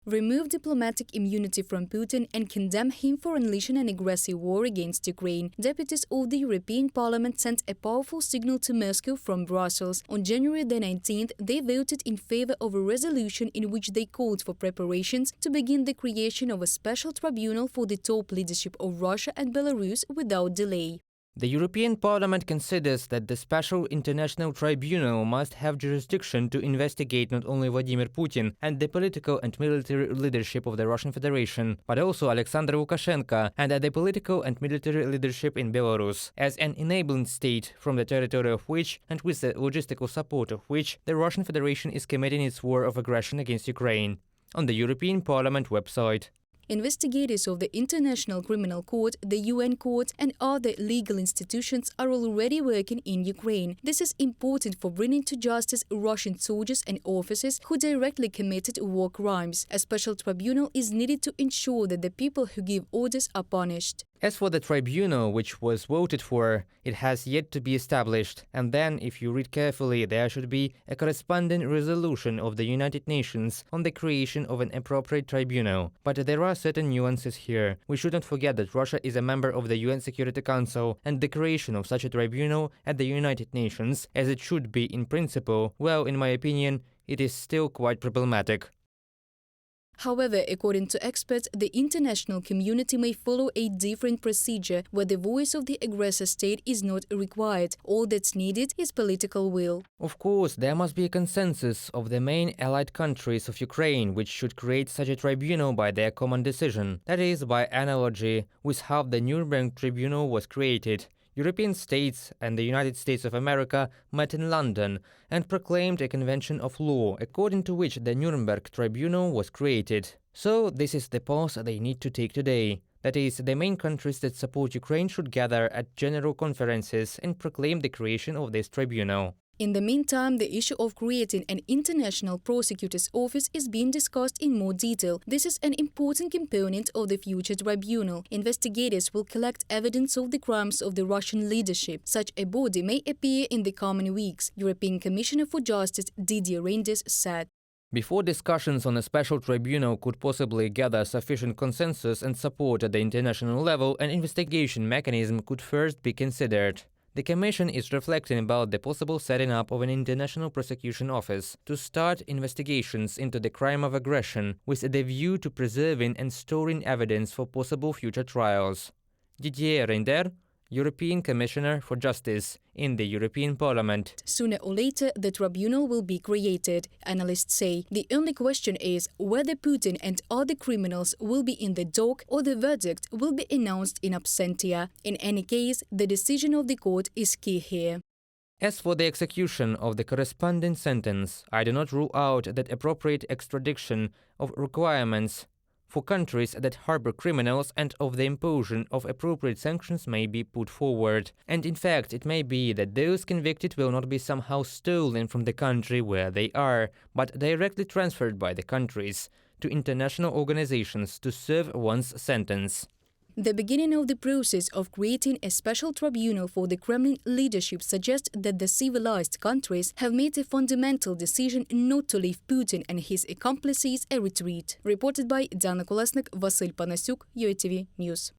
remove diplomatic immunity from Putin and condemn him for unleashing an aggressive war against Ukraine. Deputies of the European Parliament sent a powerful signal to Moscow from Brussels. On January the 19th, they voted in favor of a resolution in which they called for preparations to begin the creation of a special tribunal for the top leadership of Russia and Belarus without delay. The European Parliament considers that the Special International Tribunal must have jurisdiction to investigate not only Vladimir Putin and the political and military leadership of the Russian Federation, but also Alexander Lukashenko and the political and military leadership in Belarus, as an enabling state from the territory of which and with the logistical support of which the Russian Federation is committing its war of aggression against Ukraine. On the European Parliament website. Investigators of the International Criminal Court, the UN Court and other legal institutions are already working in Ukraine. This is important for bringing to justice Russian soldiers and officers who directly committed war crimes. A special tribunal is needed to ensure that the people who give orders are punished. As for the tribunal which was voted for, it has yet to be established, and then, if you read carefully, there should be a corresponding resolution of the United Nations on the creation of an appropriate tribunal. But there are certain nuances here. We shouldn't forget that Russia is a member of the UN Security Council, and the creation of such a tribunal at the United Nations, as it should be in principle, well, in my opinion, it is still quite problematic. However, according to experts, the international community may follow a different procedure where the voice of the aggressor state is not required. All that's needed is political will. Of course, there must be a consensus of the main allied countries of Ukraine which should create such a tribunal by their common decision. That is, by analogy with how the Nuremberg tribunal was created. European states and the United States of America met in London and proclaimed a convention of law, according to which the Nuremberg Tribunal was created. So this is the path they need to take today. That is, the main countries that support Ukraine should gather at general conferences and proclaim the creation of this tribunal. In the meantime, the issue of creating an international prosecutor's office is being discussed in more detail. This is an important component of the future tribunal. Investigators will collect evidence of the crimes of the Russian leadership. Such a body may appear in the coming weeks, European Commissioner for Justice Didier Reynders said. Before discussions on a special tribunal could possibly gather sufficient consensus and support at the international level, an investigation mechanism could first be considered. The Commission is reflecting about the possible setting up of an international prosecution office to start investigations into the crime of aggression with the view to preserving and storing evidence for possible future trials. Didier Reynders, European Commissioner for Justice in the European Parliament. Sooner or later, the tribunal will be created, analysts say. The only question is whether Putin and other criminals will be in the dock or the verdict will be announced in absentia. In any case, the decision of the court is key here. As for the execution of the corresponding sentence, I do not rule out that appropriate extradition of requirements for countries that harbor criminals and of the imposition of appropriate sanctions may be put forward. And in fact, it may be that those convicted will not be somehow stolen from the country where they are, but directly transferred by the countries to international organizations to serve one's sentence. The beginning of the process of creating a special tribunal for the Kremlin leadership suggests that the civilized countries have made a fundamental decision not to leave Putin and his accomplices a retreat. Reported by Diana Kolesnik, Vasyl Panasyuk, UATV News.